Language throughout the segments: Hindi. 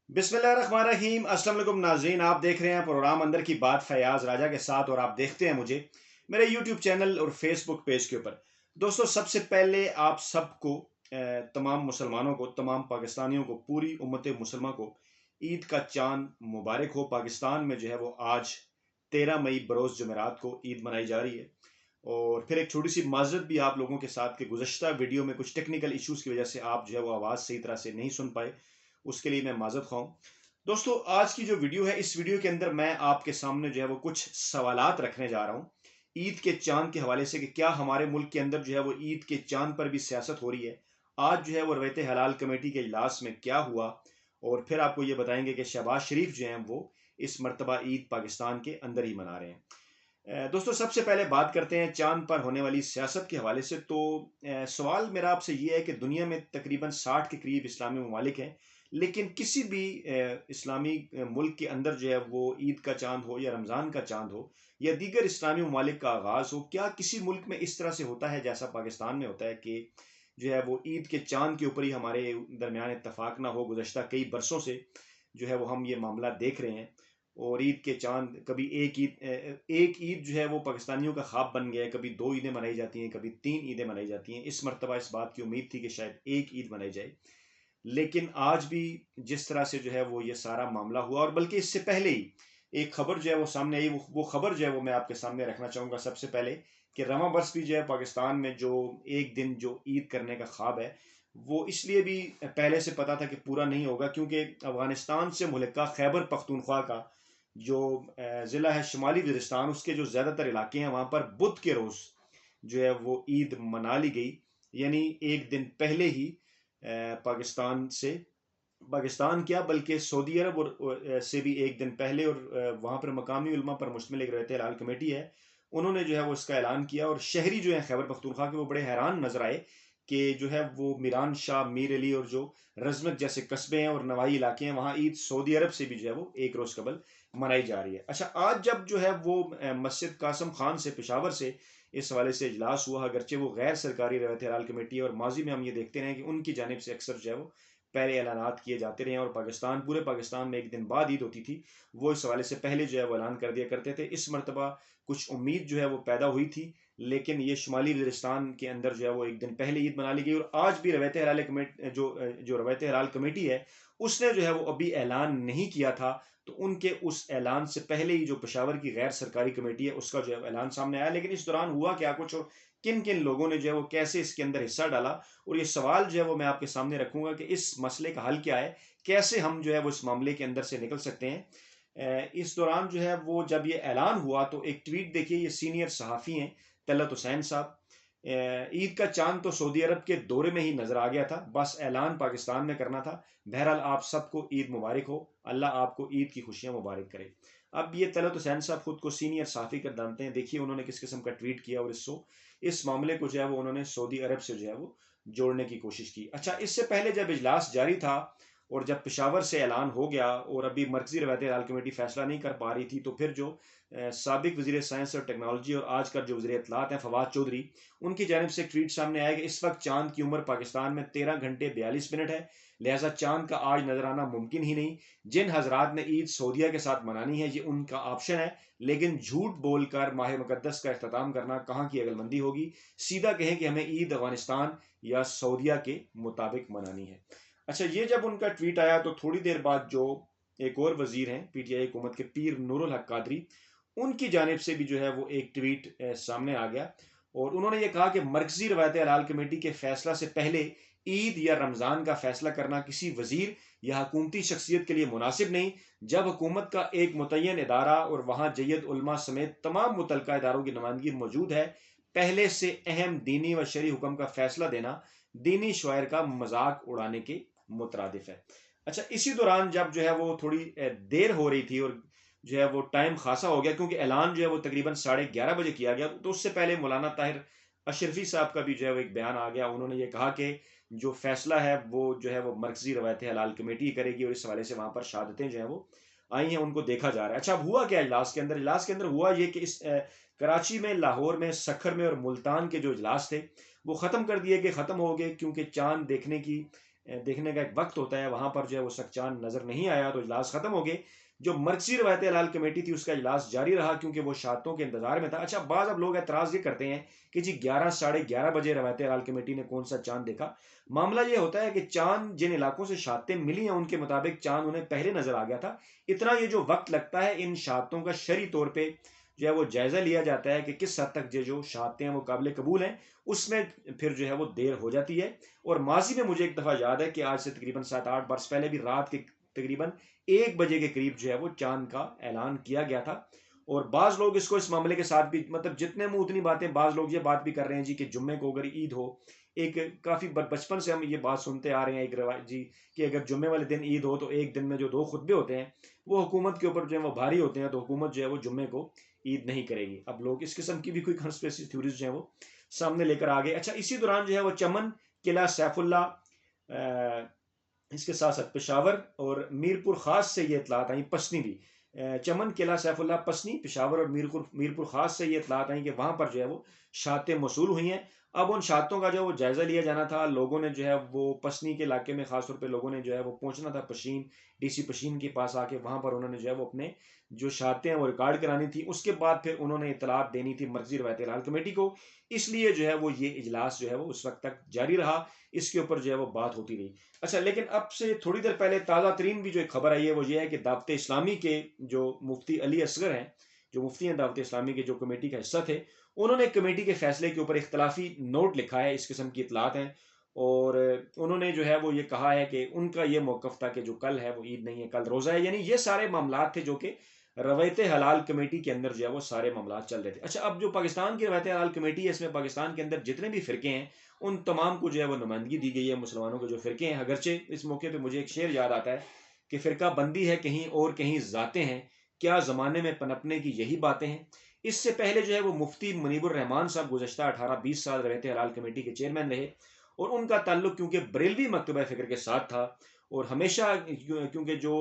बिस्मिल्लाहिर्रहमानिर्रहीम। अस्सलाम वालेकुम नाज़रीन, आप देख रहे हैं प्रोग्राम अंदर की बात फयाज राजा के साथ और आप देखते हैं मुझे मेरे यूट्यूब चैनल और फेसबुक पेज के ऊपर। दोस्तों, सबसे पहले आप सबको तमाम मुसलमानों को, तमाम पाकिस्तानियों को, पूरी उम्मत मुसलमान को ईद का चांद मुबारक हो। पाकिस्तान में जो है वो आज 13 मई बरोज़ जुमेरात को ईद मनाई जा रही है। और फिर एक छोटी सी माजरत भी आप लोगों के साथ कि गुज़श्ता वीडियो में कुछ टेक्निकल इश्यूज़ की वजह से आप जो है वो आवाज़ सही तरह से नहीं सुन पाए, उसके लिए मैं माजरत ख़्वाह। दोस्तों, आज की जो वीडियो है, इस वीडियो के अंदर मैं आपके सामने जो है वो कुछ सवालात रखने जा रहा हूँ ईद के चांद के हवाले से कि क्या हमारे मुल्क के अंदर जो है वो ईद के चांद पर भी सियासत हो रही है। आज जो है वो रवैत हलाल कमेटी के इजलास में क्या हुआ, और फिर आपको ये बताएंगे कि शहबाज शरीफ जो हैं वो इस मरतबा ईद पाकिस्तान के अंदर ही मना रहे हैं। दोस्तों, सबसे पहले बात करते हैं चांद पर होने वाली सियासत के हवाले से। तो सवाल मेरा आपसे ये है कि दुनिया में तकरीबन 60 के करीब इस्लामी ममालिक हैं, लेकिन किसी भी इस्लामी मुल्क के अंदर जो है वो ईद का चांद हो या रमज़ान का चांद हो या दीगर इस्लामी ममालिक का आगाज़ हो, क्या किसी मुल्क में इस तरह से होता है जैसा पाकिस्तान में होता है कि जो है वो ईद के चांद के ऊपर ही हमारे दरमियान इत्तफाक ना हो। गुज़श्ता कई बरसों से जो है वो हम ये मामला देख रहे हैं। और ईद के चांद, कभी एक ईद जो है वो पाकिस्तानियों का ख्वाब बन गया है। कभी 2 ईदें मनाई जाती हैं, कभी 3 ईदें मनाई जाती हैं। इस मरतबा इस बात की उम्मीद थी कि शायद एक ईद मनाई जाए, लेकिन आज भी जिस तरह से जो है वो ये सारा मामला हुआ, और बल्कि इससे पहले ही एक खबर जो है वो सामने आई, वो खबर जो है वो मैं आपके सामने रखना चाहूँगा सबसे पहले कि रवां बरस भी जो है पाकिस्तान में जो एक दिन जो ईद करने का ख्वाब है, वो इसलिए भी पहले से पता था कि पूरा नहीं होगा, क्योंकि अफगानिस्तान से मुल्का खैबर पख्तूनख्वा का जो ज़िला है शुमाली वज़ीरिस्तान, उसके जो ज़्यादातर इलाके हैं वहाँ पर बुध के रोज़ जो है वो ईद मना ली गई। यानी एक दिन पहले ही पाकिस्तान से, पाकिस्तान क्या बल्कि सऊदी अरब और से भी एक दिन पहले, और वहाँ पर मकामी उलमा पर मुश्तमिल एक रहते लाल कमेटी है, उन्होंने जो है वो इसका ऐलान किया। और शहरी जो है खैबर पख्तूनख्वा के, वो बड़े हैरान नजर आए कि जो है वो मीरान शाह, मीर अली और जो रजमत जैसे कस्बे हैं और नवाही इलाके हैं, वहाँ ईद सऊदी अरब से भी जो है वो एक रोज़ कबल मनाई जा रही है। अच्छा, आज जब जो है वो मस्जिद कासम खान से, पेशावर से इस हवाले से इजलास हुआ, अगरचे वो गैर सरकारी रवैत हलाल कमेटी है और माजी में हम ये देखते रहे कि उनकी जानिब से अक्सर जो है वो पहले ऐलानात किए जाते रहे हैं, और पाकिस्तान, पूरे पाकिस्तान में एक दिन बाद ईद होती थी, वो इस हवाले से पहले जो है वो ऐलान कर दिया करते थे। इस मरतबा कुछ उम्मीद जो है वो पैदा हुई थी, लेकिन ये शुमाली वज़ीरिस्तान के अंदर जो है वो एक दिन पहले ईद मना ली गई। और आज भी रवैत हलाल कमेटी, जो रवैत हलाल कमेटी है, उसने जो है वो अभी ऐलान नहीं किया था। तो उनके उस ऐलान से पहले ही जो पेशावर की गैर सरकारी कमेटी है, उसका जो है ऐलान सामने आया। लेकिन इस दौरान हुआ क्या कुछ, और किन किन लोगों ने जो है वो कैसे इसके अंदर हिस्सा डाला, और ये सवाल जो है वो मैं आपके सामने रखूंगा कि इस मसले का हल क्या है, कैसे हम जो है वो इस मामले के अंदर से निकल सकते हैं। इस दौरान जो है वो जब ये ऐलान हुआ तो एक ट्वीट देखिए, ये सीनियर सहाफ़ी हैं तलत हुसैन साहब। ईद का चांद तो सऊदी अरब के दौरे में ही नजर आ गया था, बस ऐलान पाकिस्तान में करना था। बहरहाल आप सबको ईद मुबारक हो, अल्लाह आपको ईद की खुशियां मुबारक करे। अब ये तलत हुसैन साहब खुद को सीनियर सहाफ़ी कर जानते हैं, देखिए उन्होंने किस किस्म का ट्वीट किया, और इस मामले को जो है वो उन्होंने सऊदी अरब से जो है वो जोड़ने की कोशिश की। अच्छा, इससे पहले जब इजलास जारी था और जब पेशावर से ऐलान हो गया और अभी मरकजी रवैत हलाल कमेटी फैसला नहीं कर पा रही थी, तो फिर जो साबिक वज़ीर साइंस और टेक्नोलॉजी और आज का जो वज़ीर इत्तलात हैं फवाद चौधरी, उनकी जानिब से एक ट्वीट सामने आया कि इस वक्त चांद की उम्र पाकिस्तान में 13 घंटे 42 मिनट है, लिहाजा चांद का आज नजर आना मुमकिन ही नहीं। जिन हजरात ने ईद सऊदिया के साथ मनानी है, ये उनका ऑप्शन है, लेकिन झूठ बोलकर माह मुकद्दस का अख्ताम करना कहाँ की अकलमंदी होगी। सीधा कहें कि हमें ईद अफगानिस्तान या सऊदिया के मुताबिक मनानी है। अच्छा, ये जब उनका ट्वीट आया तो थोड़ी देर बाद जो एक और वजीर हैं पीटीआई हुकूमत के, पीर नूरुल हक कादरी, उनकी जानिब से भी जो है वो एक ट्वीट सामने आ गया, और उन्होंने ये कहा कि मरकजी रवायत हलाल कमेटी के फैसला से पहले ईद या रमज़ान का फैसला करना किसी वजीर या हुकूमती शख्सियत के लिए मुनासिब नहीं। जब हुकूमत का एक मुतय्यन इदारा और वहाँ जय्यद उलमा समेत तमाम मुतलका इदारों की नुमाइंदगी मौजूद है, पहले से अहम दीनी व शरी हुक्म का फैसला देना दीनी शोयर का मजाक उड़ाने के मुतरादिफ है। अच्छा, इसी दौरान जब जो है वो थोड़ी देर हो रही थी और जो है वो टाइम खासा हो गया, क्योंकि ऐलान जो है वो तकरीबन 11:30 बजे किया गया, तो उससे पहले मौलाना ताहिर अशरफी साहब का भी जो है वो एक बयान आ गया। उन्होंने ये कहा कि जो फैसला है वो जो है वो मरकजी रवायत हलाल कमेटी करेगी, और इस हवाले से वहाँ पर शहादतें जो है वो आई हैं, उनको देखा जा रहा है। अच्छा, अब हुआ क्या इजलास के अंदर? इजलास के अंदर हुआ ये कि इस कराची में, लाहौर में, सखर में और मुल्तान के जो इजलास थे वो ख़त्म कर दिए गए, ख़त्म हो गए, क्योंकि चांद देखने की देखने का एक वक्त होता है, वहाँ पर जो है वो चांद नज़र नहीं आया तो इजलास ख़त्म हो गए। जो मर्कज़ी रवायत हलाल कमेटी थी उसका इजलास जारी रहा क्योंकि वो शातों के इंतज़ार में था। अच्छा, बाज़ अब लोग एतराज़ ये करते हैं कि जी 11 साढ़े 11 बजे रवायत हलाल कमेटी ने कौन सा चाँद देखा। मामला ये होता है कि चाँद जिन इलाकों से शातें मिली हैं उनके मुताबिक चाँद उन्हें पहले नज़र आ गया था। इतना ये जो वक्त लगता है इन शातों का शरई तौर पे जो है वो जायज़ा लिया जाता है कि किस हद तक ये जो शातें हैं वो काबिल कबूल हैं, उसमें फिर जो है वो देर हो जाती है। और माजी में मुझे एक दफ़ा याद है कि आज से तकरीबन 7-8 बरस पहले भी रात के तकरीबन 1 बजे के करीब जो है वो चाँद का ऐलान किया गया था। और बाज़ लोग इसको इस मामले के साथ भी, मतलब जितने मुँह उतनी बातें, बाज़ लोग ये बात भी कर रहे हैं जी कि जुम्मे को अगर ईद हो, एक काफ़ी बचपन से हम ये बात सुनते आ रहे हैं एक रिवाज जी, कि अगर जुम्मे वाले दिन ईद हो तो एक दिन में जो 2 खुतबे होते हैं वो हुकूमत के ऊपर जो है वो भारी होते हैं, तो हुकूमत जो है वो जुम्मे को ईद नहीं करेगी। अब लोग इस किस्म की भी कोई कंस्पिरेसी थ्योरीज जो है वो सामने लेकर आ गए। अच्छा, इसी दौरान जो है वो चमन, किला सैफुल्ला, इसके साथ साथ पेशावर और मीरपुर खास से ये इतलात आई, पसनी भी, चमन, किला सैफुल्ला, पसनी, पेशावर और मीरपुर मीरपुर खास से ये इतलात आई कि वहाँ पर जो है वो शातें मौसूल हुई हैं। अब उन शातों का जो वो जायज़ा लिया जाना था, लोगों ने जो है वो पसनी के इलाके में ख़ास तौर पे लोगों ने जो है वो पहुँचना था पशीन, डीसी पशीन के पास आके वहाँ पर उन्होंने जो है वो अपने जो शातें हैं वो रिकॉर्ड करानी थी। उसके बाद फिर उन्होंने इतलात देनी थी मर्कज़ी रवायत हलाल कमेटी को। इसलिए जो है वो ये इजलास जो है वो उस वक़्त तक जारी रहा, इसके ऊपर जो है वो बात होती रही। अच्छा, लेकिन अब से थोड़ी देर पहले ताज़ा तरीन भी जो एक खबर आई है वो ये है कि दावत इस्लामी के जो मुफ्ती अली असगर हैं, जो मुफ्ती हैं दावत इस्लामी के, जो कमेटी का हिस्सा थे, उन्होंने कमेटी के फैसले के ऊपर इख्तलाफी नोट लिखा है। इस किस्म की इतलात हैं और उन्होंने जो है वो ये कहा है कि उनका ये मौक़िफ़ था कि जो कल है वो ईद नहीं है, कल रोज़ा है। यानी ये सारे मामलात थे जो कि रवायत हलाल कमेटी के अंदर जो है वो सारे मामलात चल रहे थे। अच्छा, अब जो पाकिस्तान की रवायत हलाल कमेटी है, इसमें पाकिस्तान के अंदर जितने भी फ़िरके हैं उन तमाम को जो है वो नुमाइंदगी दी गई है। मुसलमानों के जो फ़िरके हैं, अगरचे इस मौके पे मुझे एक शेर याद आता है कि फ़िरका बंदी है कहीं और कहीं ज़ातें हैं, क्या ज़माने में पनपने की यही बातें हैं। इससे पहले जो है वो मुफ्ती मुनीबुर रहमान साहब गुज़श्ता 18-20 साल रवायत हलाल कमेटी के चेयरमैन रहे और उनका ताल्लुक क्योंकि बरेलवी मकतबा फ़िक्र के साथ था और हमेशा क्योंकि जो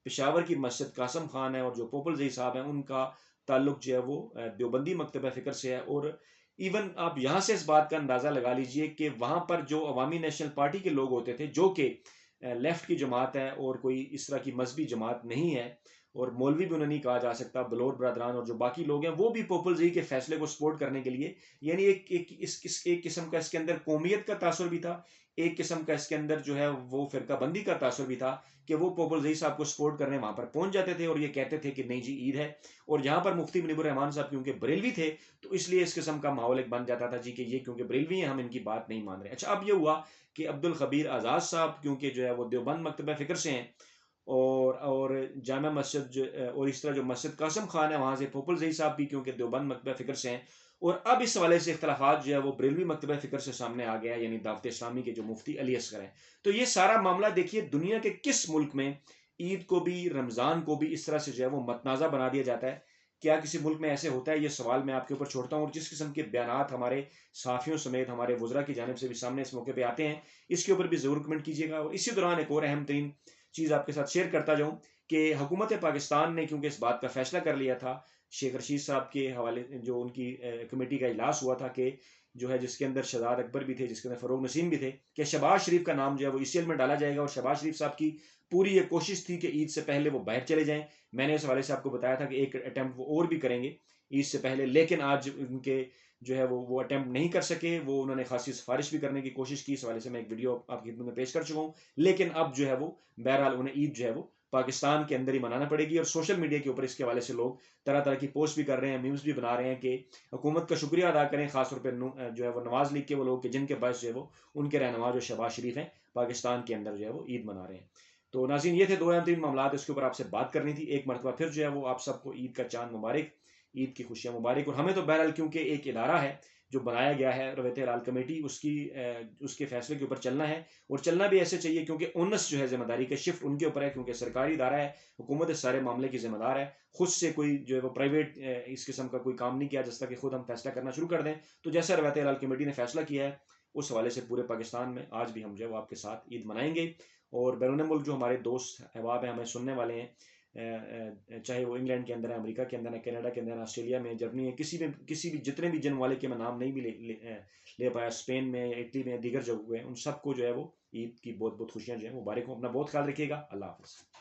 पेशावर की मस्जिद कासम खान है और जो पोपल जई साहब हैं उनका ताल्लुक जो है वो देवबंदी मकतबा फ़िक्र से है। और इवन आप यहाँ से इस बात का अंदाज़ा लगा लीजिए कि वहाँ पर जो अवामी नेशनल पार्टी के लोग होते थे, जो कि लेफ्ट की जमात है और कोई इस तरह की मजहबी जमात नहीं है और मौलवी भी उन्हें नहीं कहा जा सकता, बलोर बरदरान और जो बाकी लोग हैं वो भी पोपल जी के फैसले को सपोर्ट करने के लिए, यानी एक किस्म का इसके अंदर कौमियत का तासुर भी था, एक किस्म का इसके अंदर जो है वो फिरका बंदी का तासुर भी था कि वो पोपल जी साहब को सपोर्ट करने वहां पर पहुंच जाते थे और ये कहते थे कि नहीं जी ईद है। और यहाँ पर मुफ्ती मुनीबुर रहमान साहब क्योंकि बरेलवी थे तो इसलिए इस किस्म का माहौल एक बन जाता था जी कि ये क्योंकि बरेलवी हैं हम इनकी बात नहीं मान रहे। अच्छा, अब ये हुआ कि अब्दुल खबीर आज़ाद साहब क्योंकि जो है वो देवबंद मकतबा फ़िक्र से हैं और जामा मस्जिद और इस तरह जो मस्जिद कासम खान है वहाँ से पोपल जई साहब भी क्योंकि देवबंद मकतबा फ़िक्र से हैं। और अब इस हवाले से इख्तलाफात जो है वो बरेलवी मकतबा फ़िक्र से सामने आ गया है, यानी दावत इस्लामी के जो मुफ्ती अली असगर हैं। तो ये सारा मामला देखिए दुनिया के किस मुल्क में ईद को भी रमज़ान को भी इस तरह से जो है वो मतनाज़ा बना दिया जाता है। क्या किसी मुल्क में ऐसे होता है? ये सवाल मैं आपके ऊपर छोड़ता हूँ। और जिस किस्म के बयानात हमारे सहाफ़ियों समेत हमारे वज़रा की जानिब से भी सामने इस मौके पे आते हैं, इसके ऊपर भी ज़रूर कमेंट कीजिएगा। और इसी दौरान एक और अहम तरीन चीज़ आपके साथ शेयर करता जाऊँ कि हुकूमत पाकिस्तान ने क्योंकि इस बात का फ़ैसला कर लिया था, शेख रशीद साहब के हवाले जो उनकी कमेटी का इजलास हुआ था कि जो है जिसके अंदर शहजाद अकबर भी थे, जिसके अंदर फ़रोग नसीम भी थे, कि शहबाज शरीफ का नाम जो है वो ईसीएल में डाला जाएगा। और शहबाज शरीफ साहब की पूरी ये कोशिश थी कि ईद से पहले वो बाहर चले जाएँ। मैंने इस हवाले से आपको बताया था कि एक अटेम्प्ट वो और भी करेंगे ईद से पहले, लेकिन आज उनके जो है वो अटेम्प्ट नहीं कर सके। वो उन्होंने खासी सिफारिश भी करने की कोशिश की, इस हवाले से मैं एक वीडियो आपकी खिदमत में पेश कर चुका हूँ। लेकिन अब जो है वो बहरहाल उन्हें ईद जो है वो पाकिस्तान के अंदर ही मनाना पड़ेगी। और सोशल मीडिया के ऊपर इसके हवाले से लोग तरह तरह की पोस्ट भी कर रहे हैं, मीम्स भी बना रहे हैं कि हुकूमत का शुक्रिया अदा करें, खासतौर पर जो है वो नवाज लीग के वो लोग कि जिनके पास जो है वो उनके रहनुमा जो शहबाज शरीफ हैं पाकिस्तान के अंदर जो है वो ईद मना रहे हैं। तो नाज़रीन, ये थे दो अहम तीन मामला, इसके ऊपर आपसे बात करनी थी। एक मरतबा फिर जो है वो आप सबको ईद का चांद मुबारक, ईद की खुशियाँ मुबारक। और हमें तो बहरहाल क्योंकि एक इदारा है जो बनाया गया है रवायत हलाल कमेटी, उसके फैसले के ऊपर चलना है और चलना भी ऐसे चाहिए क्योंकि उनस जो है जिम्मेदारी का शिफ्ट उनके ऊपर है, क्योंकि सरकारी इदारा है, हुकूमत इस सारे मामले की जिम्मेदार है। खुद से कोई जो है वो प्राइवेट इस किस्म का कोई काम नहीं किया जिस तक कि खुद हम फैसला करना शुरू कर दें। तो जैसा रवायत हलाल कमेटी ने फैसला किया है उस हवाले से पूरे पाकिस्तान में आज भी हम जो है वो आपके साथ ईद मनाएंगे। और बैरून मुल्क जो हमारे दोस्त अहबाब हैं, हमें सुनने वाले हैं, चाहे वो इंग्लैंड के अंदर है, अमेरिका के अंदर है, कनाडा के अंदर है, ऑस्ट्रेलिया में, जर्मनी में, किसी भी जितने भी जिन वाले के मैं नाम नहीं भी ले पाया, स्पेन में, इटली में, दीगर जगहों पे, उन सबको जो है वो ईद की बहुत बहुत खुशियाँ जो है मुबारक हो। अपना बहुत ख्याल रखिएगा। अल्लाह हाफ़िज़।